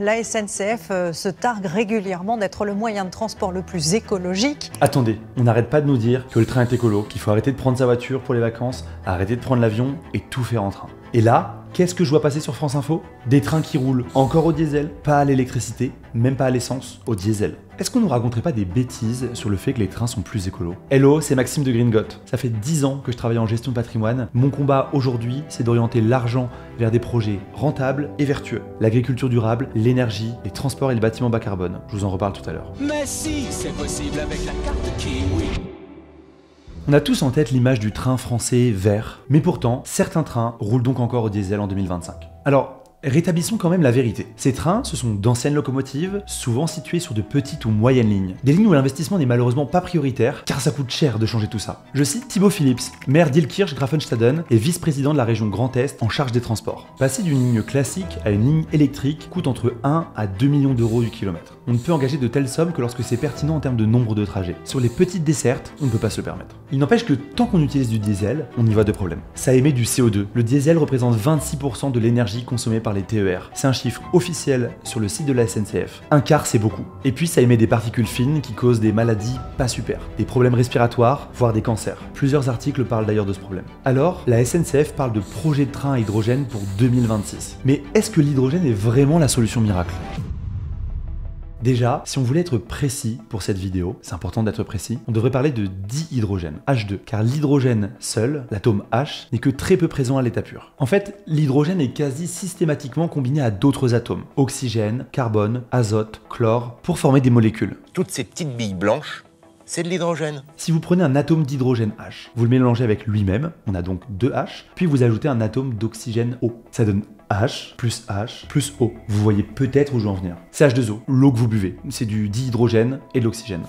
La SNCF se targue régulièrement d'être le moyen de transport le plus écologique. Attendez, on n'arrête pas de nous dire que le train est écolo, qu'il faut arrêter de prendre sa voiture pour les vacances, arrêter de prendre l'avion et tout faire en train. Et là, qu'est-ce que je vois passer sur France Info? Des trains qui roulent encore au diesel, pas à l'électricité, même pas à l'essence, au diesel. Est-ce qu'on nous raconterait pas des bêtises sur le fait que les trains sont plus écolos? Hello, c'est Maxime de Green Got. Ça fait 10 ans que je travaille en gestion de patrimoine. Mon combat aujourd'hui, c'est d'orienter l'argent vers des projets rentables et vertueux. L'agriculture durable, l'énergie, les transports et le bâtiment bas carbone. Je vous en reparle tout à l'heure. Mais si, c'est possible avec la carte Kiwi. On a tous en tête l'image du train français vert, mais pourtant, certains trains roulent donc encore au diesel en 2025. Alors, rétablissons quand même la vérité. Ces trains, ce sont d'anciennes locomotives, souvent situées sur de petites ou moyennes lignes. Des lignes où l'investissement n'est malheureusement pas prioritaire, car ça coûte cher de changer tout ça. Je cite Thibaut Phillips, maire d'Ilkirch-Grafenstaden et vice-président de la région Grand Est en charge des transports. Passer d'une ligne classique à une ligne électrique coûte entre 1 à 2 millions d'euros du kilomètre. On ne peut engager de telles sommes que lorsque c'est pertinent en termes de nombre de trajets. Sur les petites dessertes, on ne peut pas se le permettre. Il n'empêche que tant qu'on utilise du diesel, on y voit de problèmes. Ça émet du CO2. Le diesel représente 26% de l'énergie consommée par les TER. C'est un chiffre officiel sur le site de la SNCF. Un quart, c'est beaucoup. Et puis ça émet des particules fines qui causent des maladies pas super, des problèmes respiratoires, voire des cancers. Plusieurs articles parlent d'ailleurs de ce problème. Alors, la SNCF parle de projet de train à hydrogène pour 2026. Mais est-ce que l'hydrogène est vraiment la solution miracle ? Déjà, si on voulait être précis pour cette vidéo, c'est important d'être précis, on devrait parler de dihydrogène, H2, car l'hydrogène seul, l'atome H, n'est que très peu présent à l'état pur. En fait, l'hydrogène est quasi systématiquement combiné à d'autres atomes, oxygène, carbone, azote, chlore, pour former des molécules. Toutes ces petites billes blanches, c'est de l'hydrogène. Si vous prenez un atome d'hydrogène H, vous le mélangez avec lui-même, on a donc 2 H, puis vous ajoutez un atome d'oxygène O. Ça donne H plus O. Vous voyez peut-être où je veux en venir. C'est H2O, l'eau que vous buvez. C'est du dihydrogène et de l'oxygène.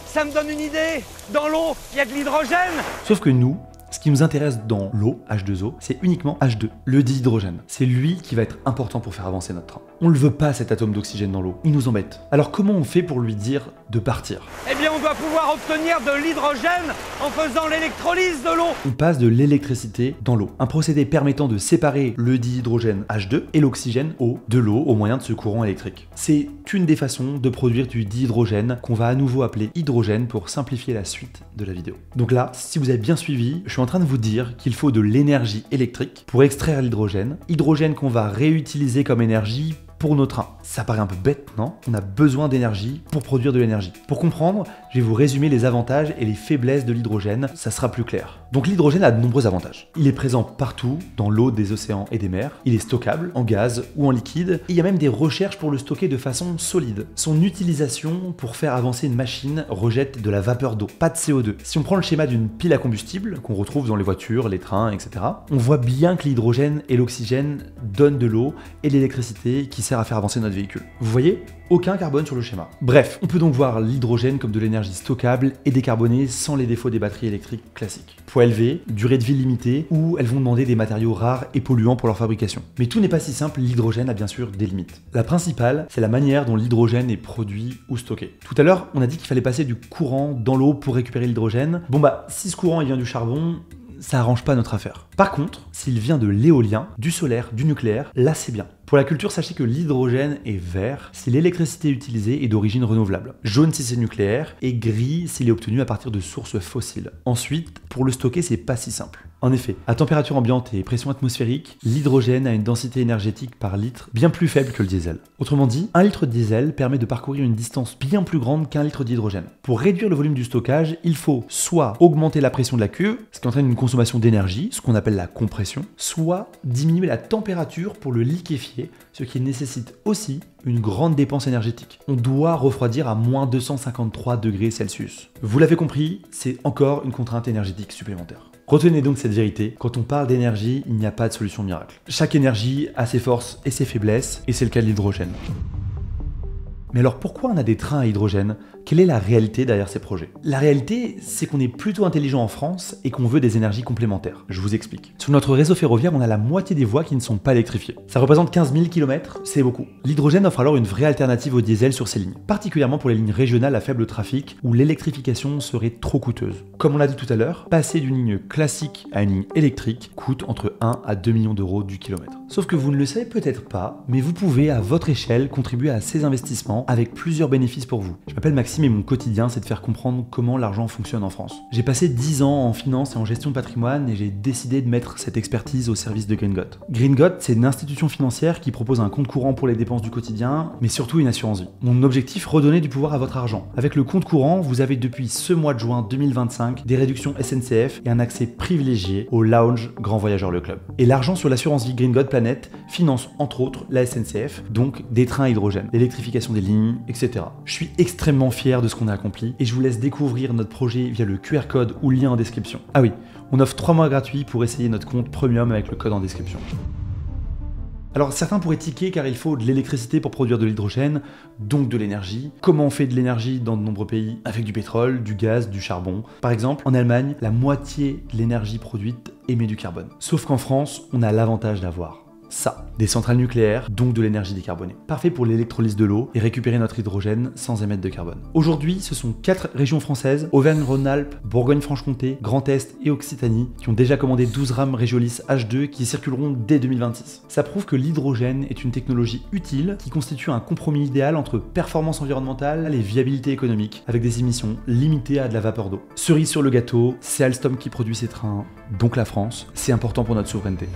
Ça me donne une idée. Dans l'eau, il y a de l'hydrogène. Sauf que nous, ce qui nous intéresse dans l'eau, H2O, c'est uniquement H2, le dihydrogène. C'est lui qui va être important pour faire avancer notre train. On le veut pas cet atome d'oxygène dans l'eau, il nous embête. Alors comment on fait pour lui dire de partir? Eh bien, on doit pouvoir obtenir de l'hydrogène en faisant l'électrolyse de l'eau. On passe de l'électricité dans l'eau. Un procédé permettant de séparer le dihydrogène H2 et l'oxygène O de l'eau au moyen de ce courant électrique. C'est une des façons de produire du dihydrogène qu'on va à nouveau appeler hydrogène pour simplifier la suite de la vidéo. Donc là, si vous avez bien suivi, je suis en train de vous dire qu'il faut de l'énergie électrique pour extraire l'hydrogène, hydrogène qu'on va réutiliser comme énergie pour nos trains. Ça paraît un peu bête, non? On a besoin d'énergie pour produire de l'énergie. Pour comprendre, je vais vous résumer les avantages et les faiblesses de l'hydrogène, ça sera plus clair. Donc l'hydrogène a de nombreux avantages. Il est présent partout, dans l'eau des océans et des mers. Il est stockable, en gaz ou en liquide. Et il y a même des recherches pour le stocker de façon solide. Son utilisation pour faire avancer une machine rejette de la vapeur d'eau, pas de CO2. Si on prend le schéma d'une pile à combustible, qu'on retrouve dans les voitures, les trains, etc., on voit bien que l'hydrogène et l'oxygène donnent de l'eau et de l'électricité qui sert à faire avancer notre véhicule. Vous voyez? Aucun carbone sur le schéma. Bref, on peut donc voir l'hydrogène comme de l'énergie stockable et décarbonée sans les défauts des batteries électriques classiques. Poids élevé, durée de vie limitée, ou elles vont demander des matériaux rares et polluants pour leur fabrication. Mais tout n'est pas si simple, l'hydrogène a bien sûr des limites. La principale, c'est la manière dont l'hydrogène est produit ou stocké. Tout à l'heure, on a dit qu'il fallait passer du courant dans l'eau pour récupérer l'hydrogène. Bon bah, si ce courant il vient du charbon, ça arrange pas notre affaire. Par contre, s'il vient de l'éolien, du solaire, du nucléaire, là c'est bien. Pour la culture, sachez que l'hydrogène est vert si l'électricité utilisée est d'origine renouvelable, jaune si c'est nucléaire et gris s'il est obtenu à partir de sources fossiles. Ensuite, pour le stocker, c'est pas si simple. En effet, à température ambiante et pression atmosphérique, l'hydrogène a une densité énergétique par litre bien plus faible que le diesel. Autrement dit, 1 litre de diesel permet de parcourir une distance bien plus grande qu'1 litre d'hydrogène. Pour réduire le volume du stockage, il faut soit augmenter la pression de la cuve, ce qui entraîne une consommation d'énergie, ce qu'on appelle la compression, soit diminuer la température pour le liquéfier, ce qui nécessite aussi une grande dépense énergétique. On doit refroidir à moins 253 degrés Celsius. Vous l'avez compris, c'est encore une contrainte énergétique supplémentaire. Retenez donc cette vérité, quand on parle d'énergie, il n'y a pas de solution miracle. Chaque énergie a ses forces et ses faiblesses, et c'est le cas de l'hydrogène. Mais alors pourquoi on a des trains à hydrogène? Quelle est la réalité derrière ces projets? La réalité, c'est qu'on est plutôt intelligent en France et qu'on veut des énergies complémentaires. Je vous explique. Sur notre réseau ferroviaire, on a la moitié des voies qui ne sont pas électrifiées. Ça représente 15 000 km, c'est beaucoup. L'hydrogène offre alors une vraie alternative au diesel sur ces lignes, particulièrement pour les lignes régionales à faible trafic où l'électrification serait trop coûteuse. Comme on l'a dit tout à l'heure, passer d'une ligne classique à une ligne électrique coûte entre 1 à 2 millions d'euros du kilomètre. Sauf que vous ne le savez peut-être pas, mais vous pouvez à votre échelle contribuer à ces investissements avec plusieurs bénéfices pour vous. Je m'appelle Maxime et mon quotidien c'est de faire comprendre comment l'argent fonctionne en France. J'ai passé 10 ans en finance et en gestion de patrimoine et j'ai décidé de mettre cette expertise au service de Greengot. Greengot, c'est une institution financière qui propose un compte courant pour les dépenses du quotidien, mais surtout une assurance vie. Mon objectif, redonner du pouvoir à votre argent. Avec le compte courant, vous avez depuis ce mois de juin 2025 des réductions SNCF et un accès privilégié au lounge Grand Voyageur Le Club. Et l'argent sur l'assurance vie Greengot Planet finance entre autres la SNCF, donc des trains à hydrogène, l'électrification des lignes, etc. Je suis extrêmement fier de ce qu'on a accompli et je vous laisse découvrir notre projet via le QR code ou lien en description. Ah oui, on offre 3 mois gratuits pour essayer notre compte premium avec le code en description. Alors certains pourraient tiquer car il faut de l'électricité pour produire de l'hydrogène, donc de l'énergie. Comment on fait de l'énergie dans de nombreux pays? Avec du pétrole, du gaz, du charbon. Par exemple, en Allemagne, la moitié de l'énergie produite émet du carbone. Sauf qu'en France, on a l'avantage d'avoir ça, des centrales nucléaires, donc de l'énergie décarbonée. Parfait pour l'électrolyse de l'eau et récupérer notre hydrogène sans émettre de carbone. Aujourd'hui, ce sont 4 régions françaises, Auvergne-Rhône-Alpes, Bourgogne-Franche-Comté, Grand Est et Occitanie, qui ont déjà commandé 12 rames Regiolis H2 qui circuleront dès 2026. Ça prouve que l'hydrogène est une technologie utile qui constitue un compromis idéal entre performance environnementale et viabilité économique, avec des émissions limitées à de la vapeur d'eau. Cerise sur le gâteau, c'est Alstom qui produit ces trains, donc la France, c'est important pour notre souveraineté.